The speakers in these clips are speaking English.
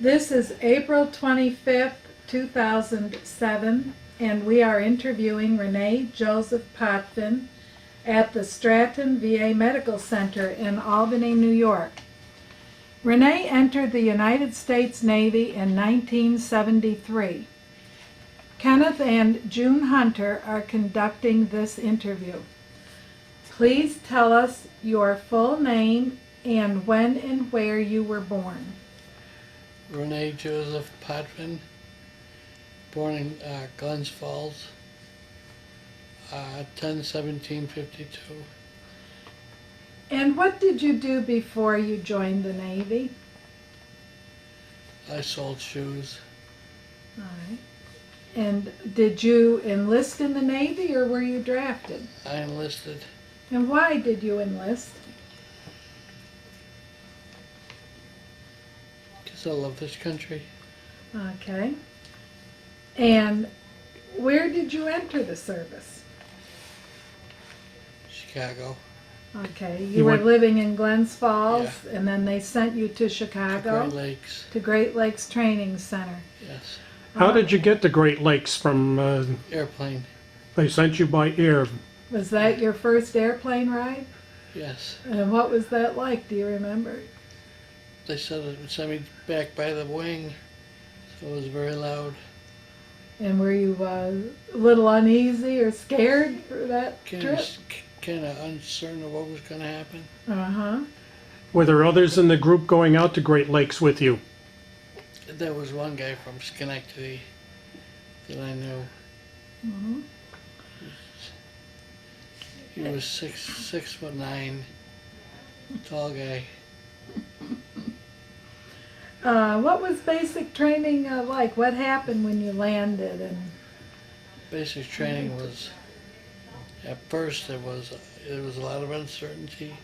This is April 25th, 2007, and we are interviewing Rene Joseph Potvin at the Stratton VA Medical Center in Albany, New York. Rene entered the United States Navy in 1973. Kenneth and June Hunter are conducting this interview. Please tell us your full name and when and where you were born. Rene Joseph Potvin, born in Glens Falls, 10/17/52. And what did you do before you joined the Navy? I sold shoes. All right. And did you enlist in the Navy or were you drafted? I enlisted And why did you enlist? because I love this country. Okay. And where did you enter the service? Chicago. Okay, you were living in Glens Falls, Yeah. and then they sent you to Chicago, Great Lakes. to Great Lakes Training Center. Yes. How did you get to Great Lakes from, Airplane. they sent you by air? Was that your first airplane ride? Yes. And what was that like? Do you remember? They said it would send me back by the wing, so it was very loud. And were you a little uneasy or scared for that trip? Kind of uncertain of what was going to happen. Uh-huh. Were there others in the group going out to Great Lakes with you? There was one guy from Schenectady that I knew. Mhm. He was 6'9", tall guy. What was basic training like? What happened when you landed? And Basic training was, at first there was a lot of uncertainty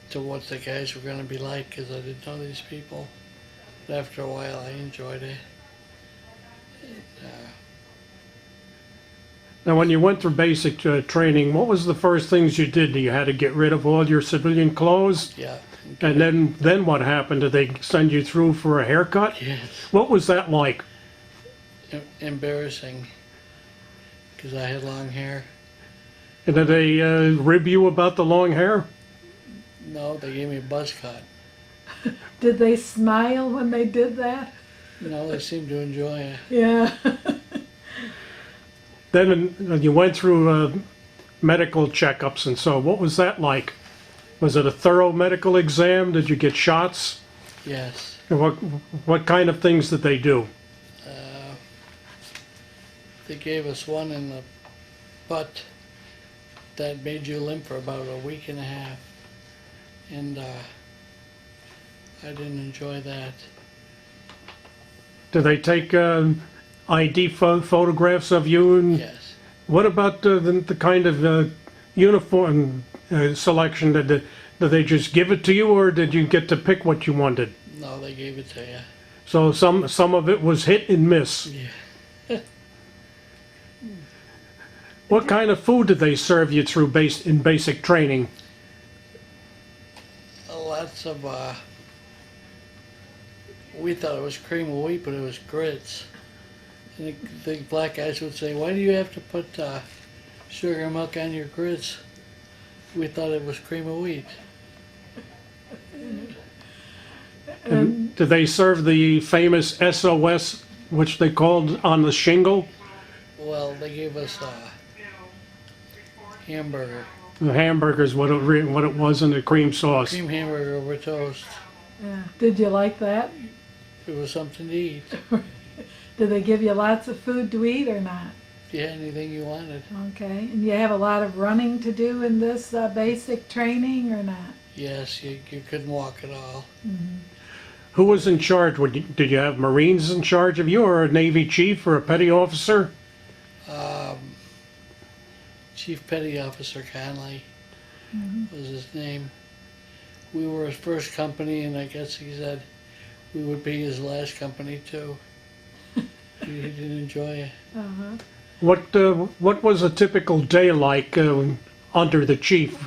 to what the guys were going to be like because I didn't know these people. But after a while I enjoyed it. Now, when you went through basic training, what was the first things you did? You had to get rid of all your civilian clothes? Yeah. And then what happened? Did they send you through for a haircut? Yes. What was that like? Embarrassing because I had long hair. And did they rib you about the long hair? No, they gave me a buzz cut. did they smile when they did that? No, they seemed to enjoy it. Yeah. Then you went through medical checkups and so. What was that like? Was it a thorough medical exam? Did you get shots? Yes. And what kind of things did they do? They gave us one in the butt that made you limp for about a week and a half. And I didn't enjoy that. Did they take ID photographs of you? And Yes. what about the kind of uniform selection? Did they just give it to you, or did you get to pick what you wanted? No, they gave it to you. So some of it was hit and miss. Yeah. What kind of food did they serve you through in basic training? Lots of, we thought it was cream of wheat, but it was grits. And the black guys would say, why do you have to put sugar and milk on your grits? We thought it was cream of wheat. And did they serve the famous SOS, which they called on the shingle? Well, they gave us hamburger. The hamburger's what it was in the cream sauce. Cream hamburger over toast. Yeah. Did you like that? It was something to eat. Did they give you lots of food to eat or not? If you had anything you wanted. Okay. And you have a lot of running to do in this basic training or not? Yes, you couldn't walk at all. Mm-hmm. Who was in charge? Did you have Marines in charge of you, or a Navy chief, or a petty officer? Chief Petty Officer Conley was his name. We were his first company, and I guess he said we would be his last company too. He didn't enjoy it. Uh-huh. What was a typical day like under the chief?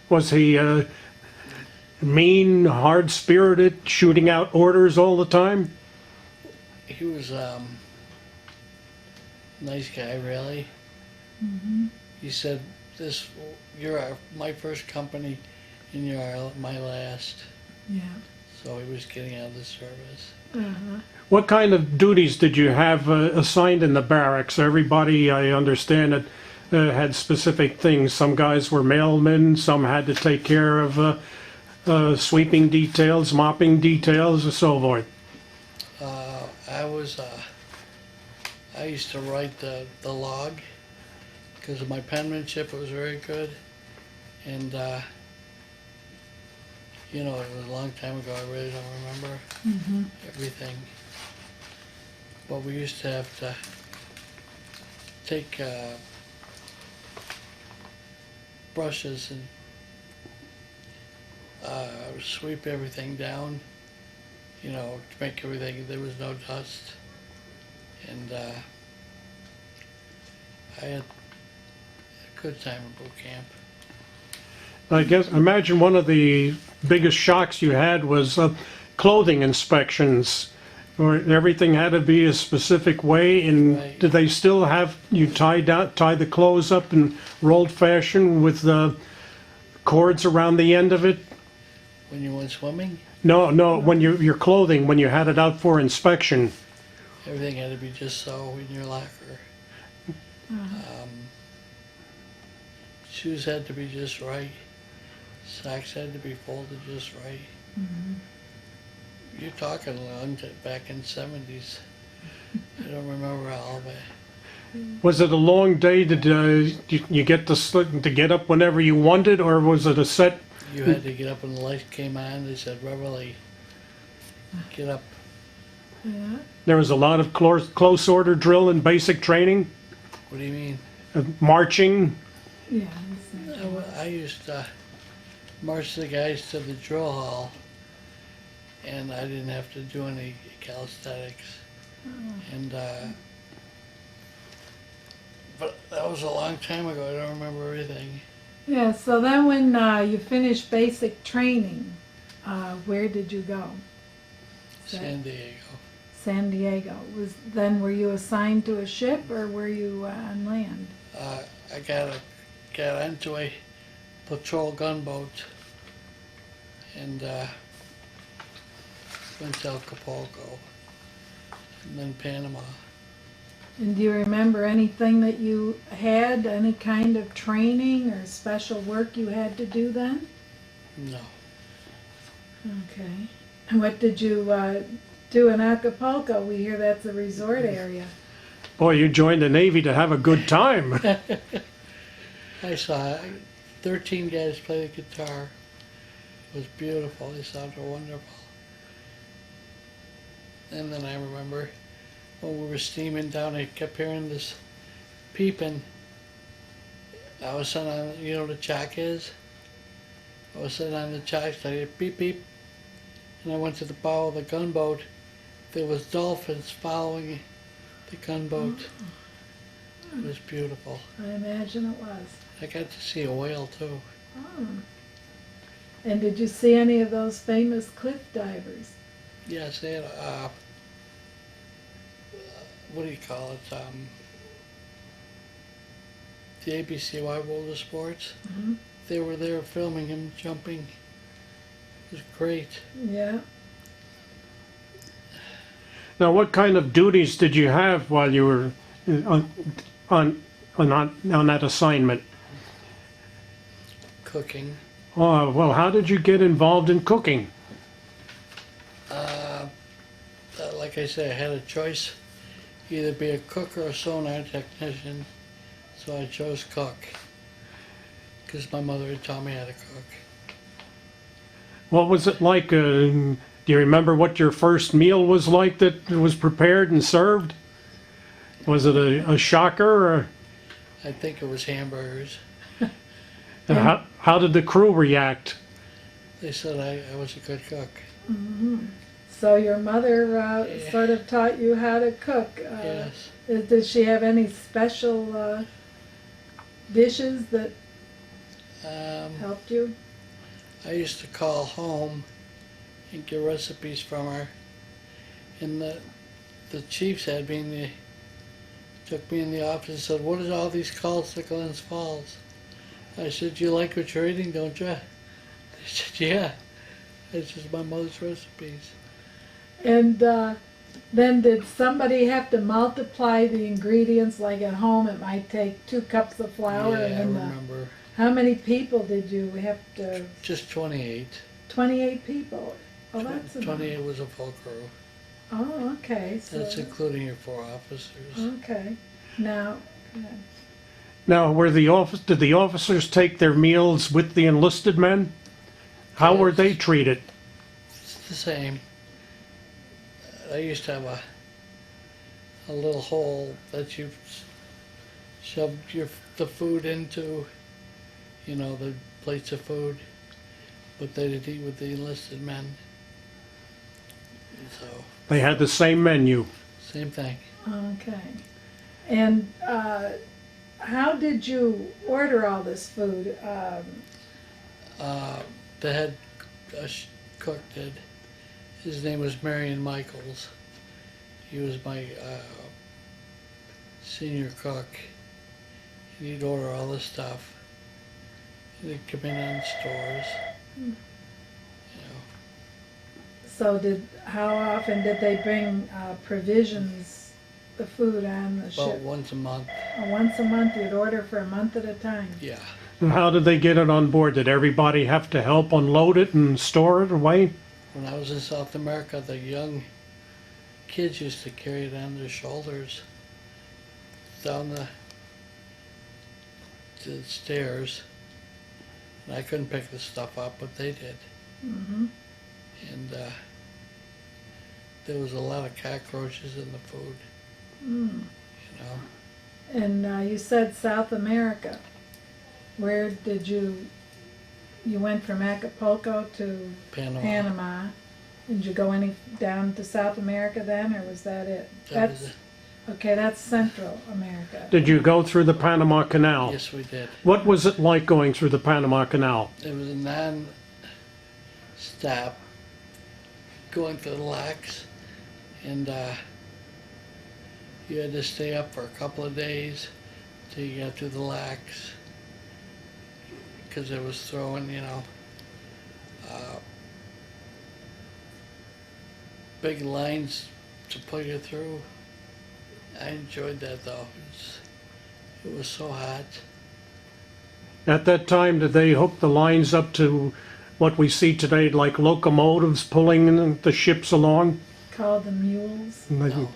Was he mean, hard-spirited, shooting out orders all the time? he was nice guy, really. He said, "You're my first company, and you're my last." Yeah. So he was getting out of the service. What kind of duties did you have assigned in the barracks? Everybody, I understand it, had specific things. Some guys were mailmen, some had to take care of sweeping details, mopping details, and so forth. I used to write the log because of my penmanship. It was very good, and you know, it was a long time ago. I really don't remember everything. But we used to have to take brushes and sweep everything down, you know, to make everything, there was no dust. And I had a good time in boot camp. I guess, imagine one of the biggest shocks you had was clothing inspections, where everything had to be a specific way. And Right. did they still have you tie the clothes up in rolled fashion with cords around the end of it? When you went swimming, No, when your clothing, when you had it out for inspection. everything had to be just so in your locker. Shoes had to be just right. Socks had to be folded just right. You're talking back in the 70s. I don't remember all of it. Was it a long day? Did you get to get up whenever you wanted, or was it a set? You had to get up when the lights came on. They said, "Reveille, get up." Yeah. There was a lot of close order drill and basic training, What do you mean? marching. Yeah. I used to march the guys to the drill hall, and I didn't have to do any calisthenics. And but that was a long time ago. I don't remember everything. Yeah, so then when you finished basic training, where did you go? San Diego. San Diego. Were you assigned to a ship or were you on land? I got into a patrol gunboat and went to Acapulco and then Panama. And do you remember anything that you had, any kind of training or special work you had to do then? No. Okay. And what did you do in Acapulco? We hear that's a resort area. Boy, you joined the Navy to have a good time. I saw 13 guys play the guitar. It was beautiful. They sounded wonderful. And then I remember when we were steaming down, I kept hearing this peeping. I was sitting on, you know what a chock is? I was sitting on the chock, so I heard beep beep. And I went to the bow of the gunboat. There was dolphins following the gunboat. It was beautiful. I imagine it was. I got to see a whale too. Oh. And did you see any of those famous cliff divers? Yes, they had what do you call it? The ABC Wide World of Sports. They were there filming him jumping. It was great. Yeah. Now, what kind of duties did you have while you were on that assignment? Cooking. Oh, well, how did you get involved in cooking? Like I said, I had a choice, either be a cook or a sonar technician, so I chose cook, because my mother had taught me how to cook. What was it like? Do you remember what your first meal was like that was prepared and served? Was it a shocker? Or, I think it was hamburgers. and how did the crew react? They said I was a good cook. So your mother Yeah. sort of taught you how to cook. Yes. Did she have any special dishes that helped you? I used to call home and get recipes from her. And the chiefs had me in the, took me in the office and said, "What is all these calls to Glens Falls?" I said, "You like what you're eating, don't you?" They said, "Yeah." It's just my mother's recipes. And then did somebody have to multiply the ingredients? Like at home, it might take 2 cups of flour. Yeah, I and remember. How many people did you have to? Just 28. 28 people. Oh, that's enough. 28 was a full crew. Oh, okay. So, That's including your 4 officers. okay. Now, Now, did the officers take their meals with the enlisted men? How were they treated? It's the same. I used to have a little hole that you shoved the food into, you know, the plates of food, but they did eat with the enlisted men. So, They had the same menu. same thing. okay. And how did you order all this food? The head cook did. His name was Marion Michaels. He was my senior cook. And he'd order all this stuff. And he'd come in on stores. You know, So how often did they bring provisions, the food on the about ship? once a month. Once a month, you'd order for a month at a time? Yeah. And how did they get it on board? Did everybody have to help unload it and store it away? When I was in South America, the young kids used to carry it on their shoulders down the stairs. And I couldn't pick the stuff up, but they did. Mm-hmm. And there was a lot of cockroaches in the food, Mm. you know. And you said South America. Where did you went from Acapulco to Panama. Panama? Did you go down to South America then, or was that it? That was it. Okay, that's Central America. Did you go through the Panama Canal? Yes, we did. What was it like going through the Panama Canal? It was a non-stop going through the locks, and you had to stay up for a couple of days till you got through the locks, because it was throwing, you know, big lines to pull you through. I enjoyed that though. It was so hot. At that time, did they hook the lines up to what we see today, like locomotives pulling the ships along? Called the mules. No,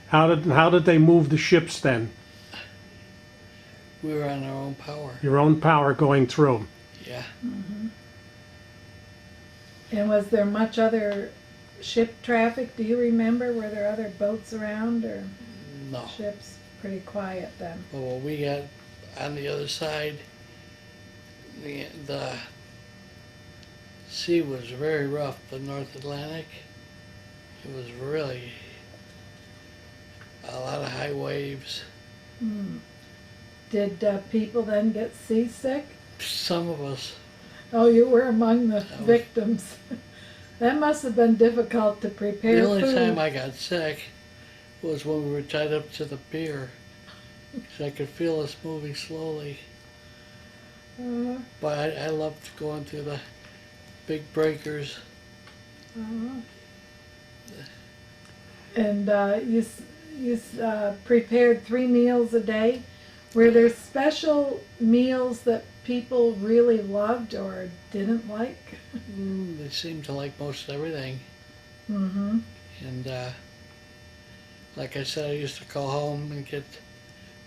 How did they move the ships then? we were on our own power. Your own power going through. Yeah. Mm-hmm. And was there much other ship traffic? Do you remember? Were there other boats around or No. ships? Pretty quiet then. But when we got on the other side, the sea was very rough, the North Atlantic. It was really a lot of high waves. Hmm. Did people then get seasick? Some of us, Oh, you were among the That was- victims. That must have been difficult to prepare the only food. time I got sick was when we were tied up to the pier, because I could feel us moving slowly. But I loved going through the big breakers. And you prepared 3 meals a day. Were there special meals that people really loved or didn't like? They seemed to like most everything. Mm-hmm. And like I said, I used to call home and get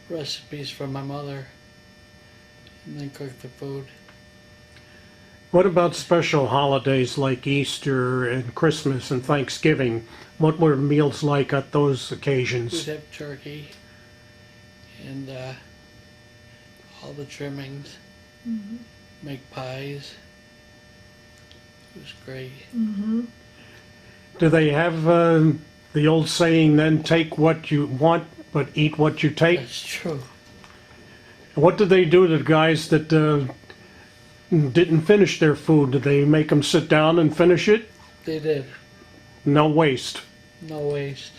recipes from my mother and then cook the food. What about special holidays like Easter and Christmas and Thanksgiving? What were meals like at those We'd occasions? have turkey and all the trimmings, make pies. It was great. Mm-hmm. Do they have the old saying then, take what you want but eat what you take? That's true. What did they do to the guys that didn't finish their food? Did they make them sit down and finish it? They did. No waste. No waste.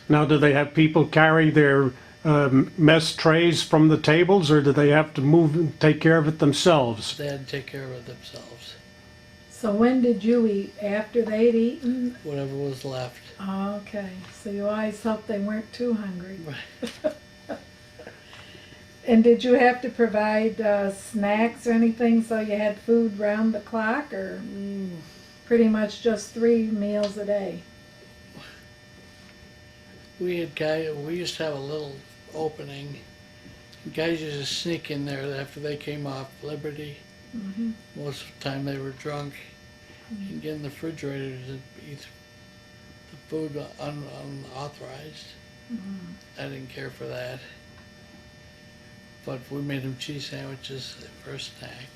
Now, do they have people carry their mess trays from the tables, or do they have to move and take care of it themselves? They had to take care of it themselves. So when did you eat? After they'd eaten? Whatever was left. Oh, okay, so you always hoped they weren't too hungry. Right. And did you have to provide snacks or anything so you had food round the clock, or pretty much just 3 meals a day? We used to have a little opening. Guys used to sneak in there after they came off liberty. Mm-hmm. Most of the time they were drunk, and get in the refrigerator to eat the food unauthorized. Mm-hmm. I didn't care for that. But we made them cheese sandwiches for a snack.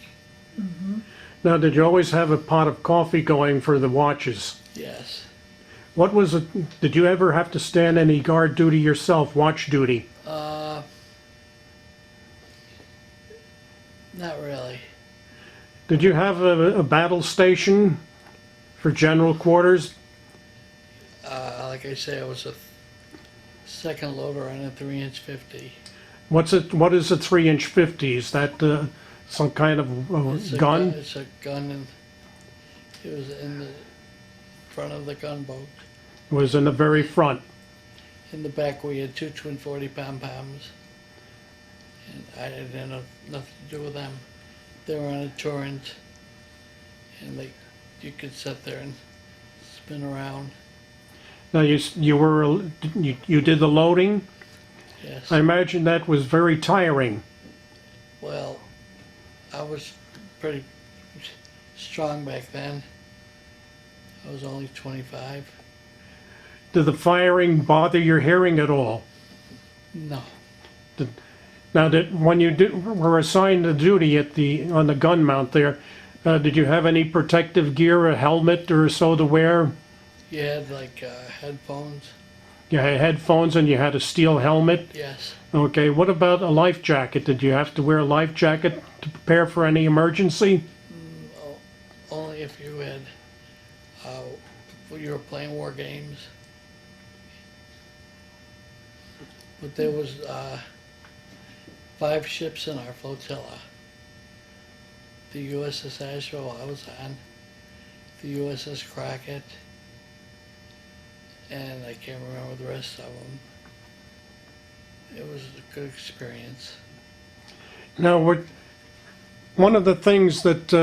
Mm-hmm. Now, did you always have a pot of coffee going for the watches? Yes. What was it? Did you ever have to stand any guard duty yourself, watch duty? Not really. Did you have a battle station for general quarters? Like I say, I was a second loader on a 3-inch 50. What is a 3-inch 50? Is that some kind of It's a gun? It's a gun, and it was in the front of the gunboat. It was in the very front. In the back, we had 2 twin 40 pom-poms, and I didn't have nothing to do with them. They were on a torrent, and you could sit there and spin around. Now you did the loading. Yes. I imagine that was very tiring. Well, I was pretty strong back then. I was only 25. Did the firing bother your hearing at all? No. Now, when you were assigned to duty on the gun mount there, did you have any protective gear, a helmet or so to wear? You had like headphones. You had headphones and you had a steel helmet? Yes. Okay, what about a life jacket? Did you have to wear a life jacket to prepare for any emergency? Only if you had, you were playing war games. But there was 5 ships in our flotilla. The USS Asheville I was on, the USS Crockett, and I can't remember the rest of them. It was a good experience. Now, one of the things that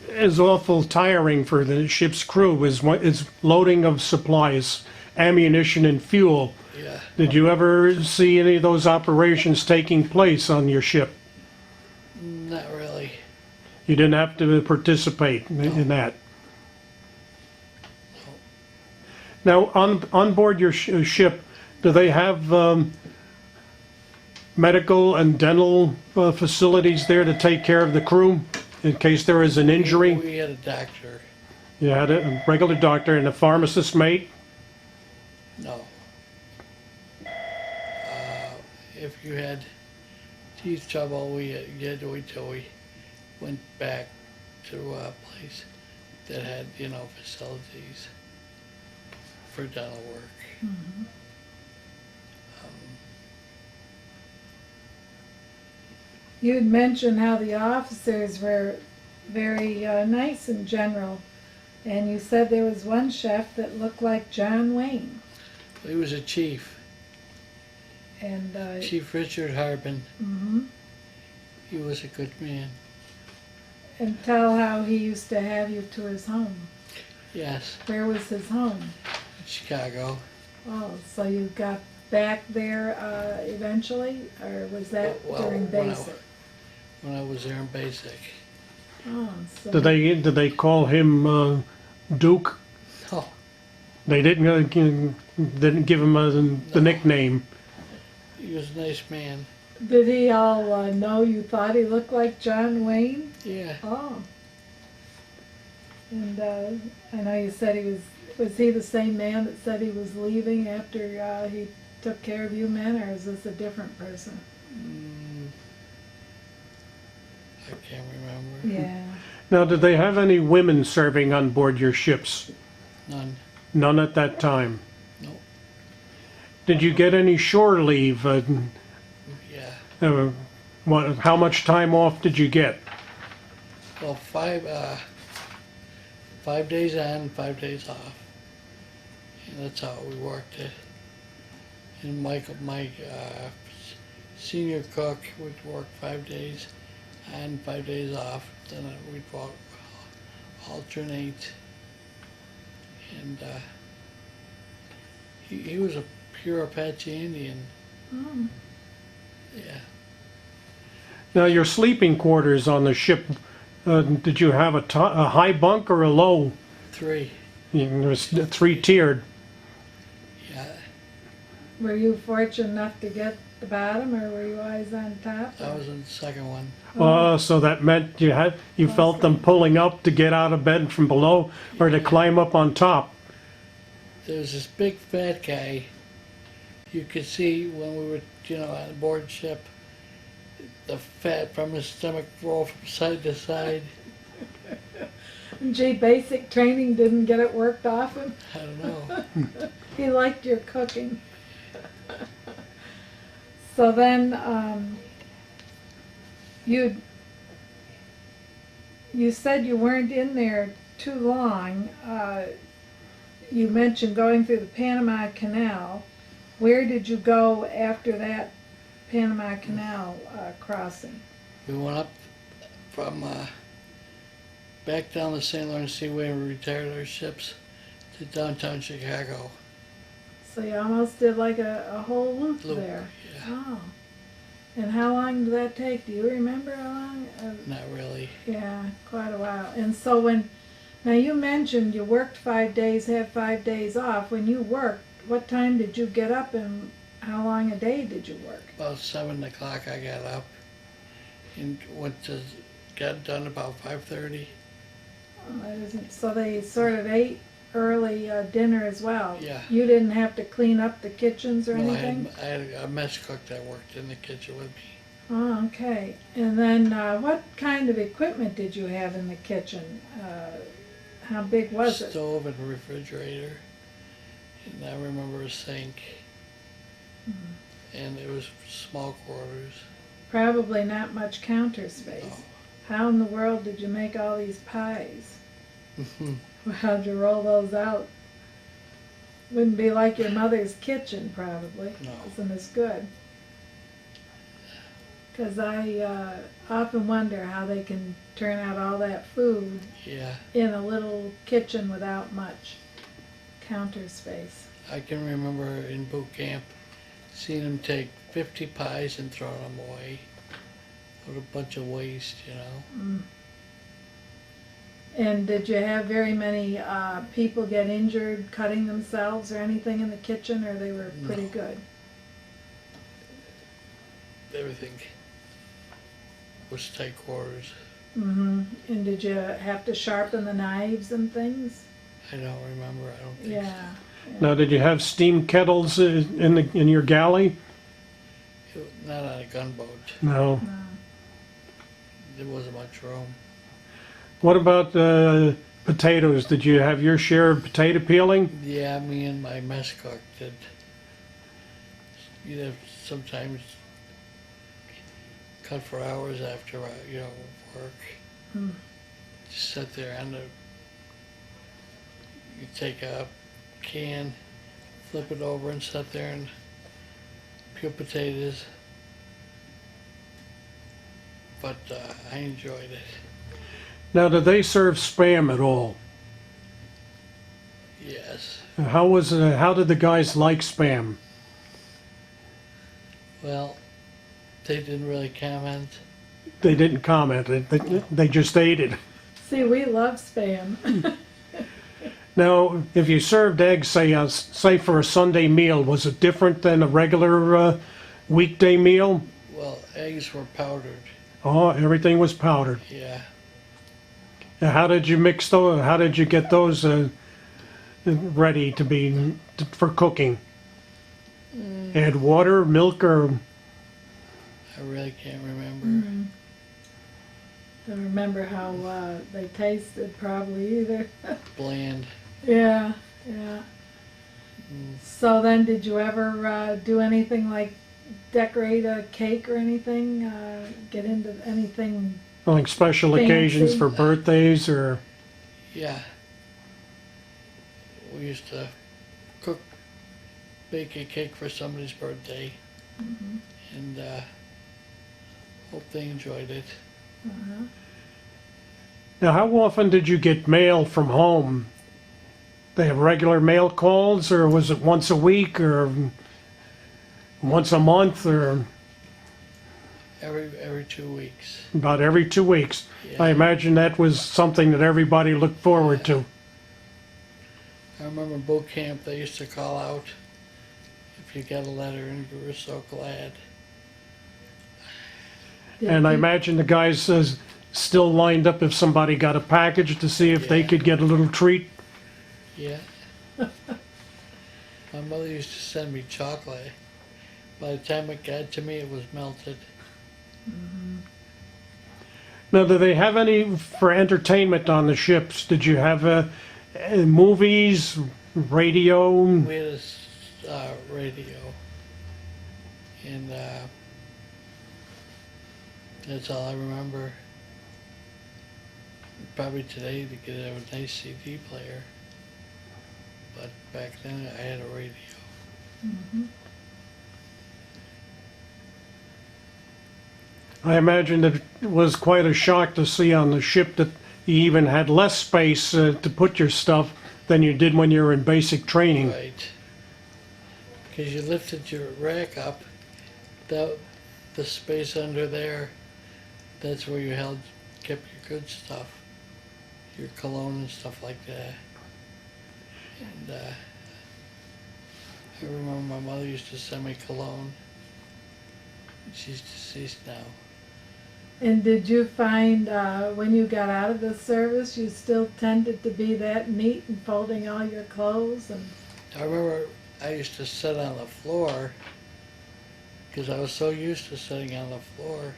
is awful tiring for the ship's crew is loading of supplies, ammunition and fuel. Yeah. Did you ever see any of those operations taking place on your ship? Not really. You didn't have to participate in that? Now, on board your ship, do they have medical and dental facilities there to take care of the crew in case there is an injury? We had a doctor. You had a regular doctor and a pharmacist mate? No. If you had teeth trouble, we had to wait till we went back to a place that had, facilities for dental work. Mm-hmm. You had mentioned how the officers were very nice in general, and you said there was one chef that looked like John Wayne. He was a chief, And Chief Richard Harbin. mhm. He was a good man. And tell how he used to have you to his home. Yes, Where was his home? Chicago. Oh, so you got back there eventually, or was that Well, during when I- basic? When I was there in basic. Oh, so Did they call him Duke? Oh, They didn't give him the nickname. he was a nice man. did he all know you thought he looked like John Wayne? Yeah. Oh. And I know you said was he the same man that said he was leaving after he took care of you men, or is this a different person? I can't remember. Yeah. Now, did they have any women serving on board your ships? None. None at that time. No. Did you get any shore leave? Yeah. How much time off did you get? Well, 5 days on, 5 days off. And that's how we worked it. And Mike, senior cook, would work 5 days on, 5 days off. Then we'd alternate. And he was a pure Apache Indian. Oh. Yeah. Now, your sleeping quarters on the ship, did you have a high bunk or a low? 3. There was 3-tiered. Yeah. Were you fortunate enough to get the bottom, or were you always on top? I was in the second one. So that meant you felt them pulling up to get out of bed from below or to climb up on top. There was this big fat guy. You could see when we were, on board ship, the fat from his stomach roll from side to side. Gee, basic training didn't get it worked off him. I don't know. He liked your cooking. So then, you said you weren't in there too long. You mentioned going through the Panama Canal. Where did you go after that Panama Canal crossing? We went up from back down the St. Lawrence Seaway and retired our ships to downtown Chicago. So you almost did like a whole loop there. Yeah. Oh. And how long did that take? Do you remember how long? Not really. Yeah, quite a while. And so now you mentioned you worked 5 days, had 5 days off. When you worked, what time did you get up and how long a day did you work? About 7 o'clock I got up and got done about 5:30. Oh, that isn't, so they sort of ate early dinner as well. Yeah. You didn't have to clean up the kitchens or No, anything? I had a mess cook that worked in the kitchen with me. Oh, okay. And then what kind of equipment did you have in the kitchen? How big was it? Stove and refrigerator. And I remember a sink. And it was small quarters. Probably not much counter space. No. How in the world did you make all these pies? How'd you roll those out? Wouldn't be like your mother's kitchen, probably. No. Wasn't as good. Because I often wonder how they can turn out all that food Yeah. in a little kitchen without much counter space. I can remember in boot camp seeing them take 50 pies and throwing them away. What a bunch of waste, And did you have very many people get injured cutting themselves or anything in the kitchen, or they were pretty No. good? Everything was tight quarters. Mm-hmm. And did you have to sharpen the knives and things? I don't remember. I don't think Yeah. Now, did you have steam kettles in your galley? so. Not on a gunboat. No. No. There wasn't much room. What about potatoes? Did you have your share of potato peeling? Yeah, me and my mess cook did. You'd have sometimes cut for hours after work. Just sit there you take a can, flip it over, and sit there and peel potatoes. But I enjoyed it. Now, did they serve Spam at all? Yes. How did the guys like Spam? Well, they didn't really comment. They didn't comment. They just ate it. See, we love Spam. Now, if you served eggs, say for a Sunday meal, was it different than a regular weekday meal? Well, eggs were powdered. Oh, everything was powdered. Yeah. Now, how did you mix those? How did you get those ready for cooking? Add water, milk, or I really can't remember. Don't remember how they tasted probably either. Bland. Yeah, yeah. So then, did you ever do anything like decorate a cake or anything? Get into anything? Like special Fancy. occasions for birthdays or? Yeah. We used to bake a cake for somebody's birthday, and hope they enjoyed it. Uh-huh. Now, how often did you get mail from home? They have regular mail calls, or was it once a week, or once a month, or Every 2 weeks. about every 2 weeks? Yeah. I imagine that was something that everybody looked forward to. I remember boot camp, they used to call out if you got a letter, and you were so glad. Did And I you- imagine the guys still lined up if somebody got a package to see if they Yeah. could get a little treat. Yeah. My mother used to send me chocolate. By the time it got to me, it was melted. Now, do they have any for entertainment on the ships? Did you have movies, radio? We had a radio, and that's all I remember. Probably today to get a nice CD player, but back then I had a radio. I imagine that it was quite a shock to see on the ship that you even had less space to put your stuff than you did when you were in basic training. Right. Because you lifted your rack up, the space under there, that's where you kept your good stuff, your cologne and stuff like that. And I remember my mother used to send me cologne. She's deceased now. And did you find when you got out of the service, you still tended to be that neat and folding all your clothes? And I remember I used to sit on the floor because I was so used to sitting on the floor.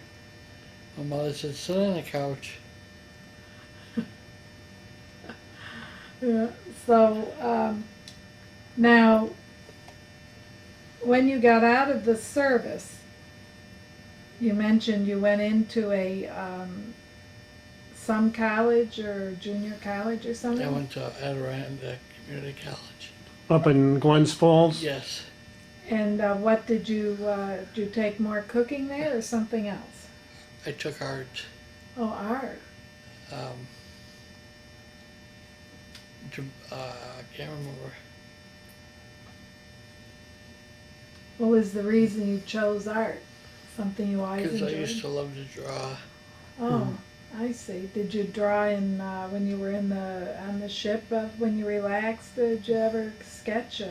My mother said, sit on the couch. yeah. So now, when you got out of the service, you mentioned you went into a some college or junior college or something? I went to Adirondack Community College. Up in Glens Falls? Yes. And what did you take more cooking there or something else? I took art. Oh, art. I can't remember. What was the reason you chose art? Something you always Because I enjoyed? used to love to draw. Oh, I see. Did you draw in when you were on the ship? When you relaxed, did you ever sketch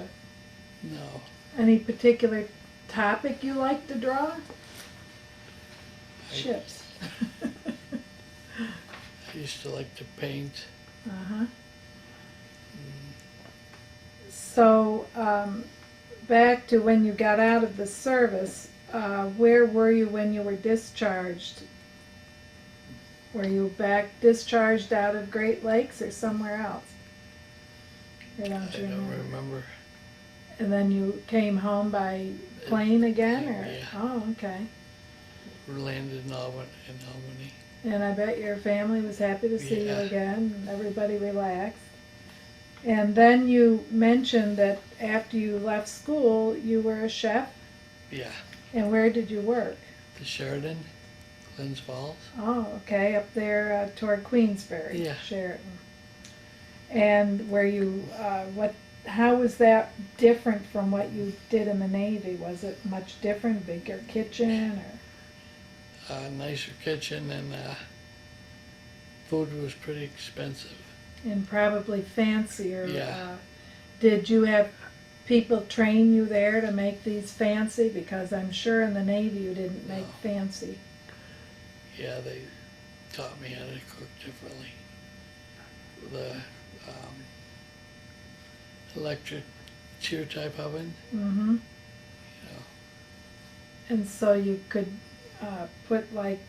No. any particular topic you like to draw? Ships. I used to like to paint. Uh-huh. So, back to when you got out of the service, where were you when you were discharged? Were you back discharged out of Great Lakes or somewhere else? Or I don't you don't remember? remember. And then you came home by plane again, or? Yeah. Oh, okay. We landed in Albany. And I bet your family was happy to see you Yeah. again, and everybody relaxed. And then you mentioned that after you left school, you were a chef. Yeah. And where did you work? The Sheridan, Glens Falls. Oh, okay, up there toward Queensbury, Yeah. Sheraton. And were you, how was that different from what you did in the Navy? Was it much different, bigger kitchen, or? Nicer kitchen, and food was pretty expensive. And probably fancier. Yeah. Did you have people train you there to make these fancy? Because I'm sure in the Navy you didn't make No. fancy. Yeah, they taught me how to cook differently. The electric sear type oven. Mm-hmm. You know, And so you could put like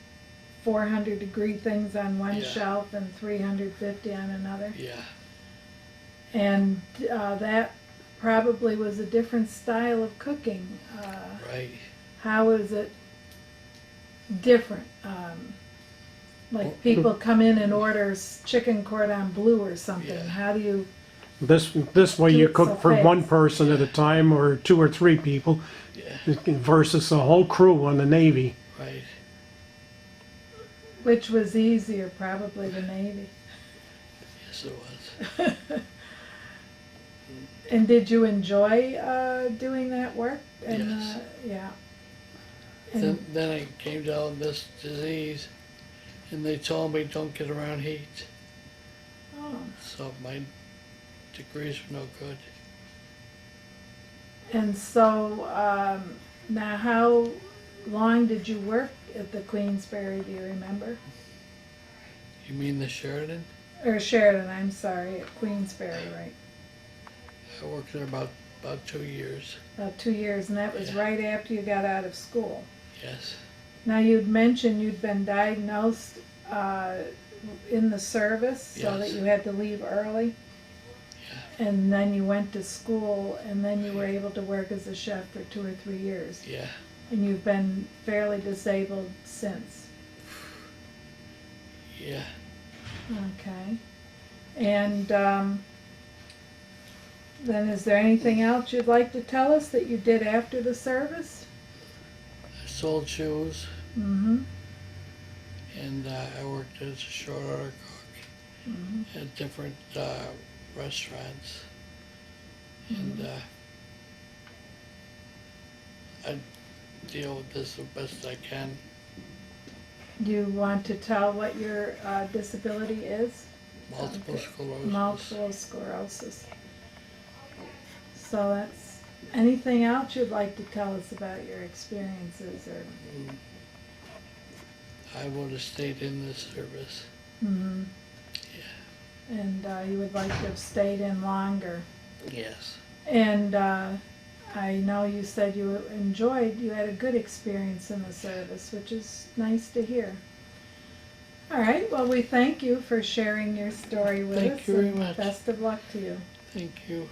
400-degree things on one Yeah. shelf and 350 on another. yeah. And that probably was a different style of cooking. Right. How is it different? Like people come in and orders chicken cordon bleu or something. Yeah. How do you? This way Do you it so cook for fast. one person at a time or 2 or 3 people Yeah. versus a whole crew on the Navy. Right. Which was easier, probably the Navy. Yes, it was. And did you enjoy doing that work? And, Yes. yeah. Then I came down with this disease, and they told me don't get around heat. Oh. So my degrees were no good. And so, now how long did you work at the Queensberry, do you remember? You mean the Sheridan? Or Sheridan, I'm sorry, at Queensberry, right? I worked there about 2 years. About 2 years, and that was Yeah. right after you got out of school. Yes. Now, you'd mentioned you'd been diagnosed in the service, so that Yes. you had to leave early. Yeah. And then you went to school, and then you were able to work as a chef for 2 or 3 years. Yeah. And you've been fairly disabled since. Yeah. Okay. And then is there anything else you'd like to tell us that you did after the service? I sold shoes, Mm-hmm. and I worked as a short order cook Mm-hmm. at different restaurants. And I deal with this the best I can. Do you want to tell what your disability is? Multiple Okay. sclerosis. Multiple sclerosis. So that's, anything else you'd like to tell us about your experiences or? I would have stayed in this service. Mm-hmm. Yeah. And you would like to have stayed in longer. Yes. And I know you said you had a good experience in the service, which is nice to hear. All right, well, we thank you for sharing your story with us. Thank you very and much. Best of luck to you. Thank you.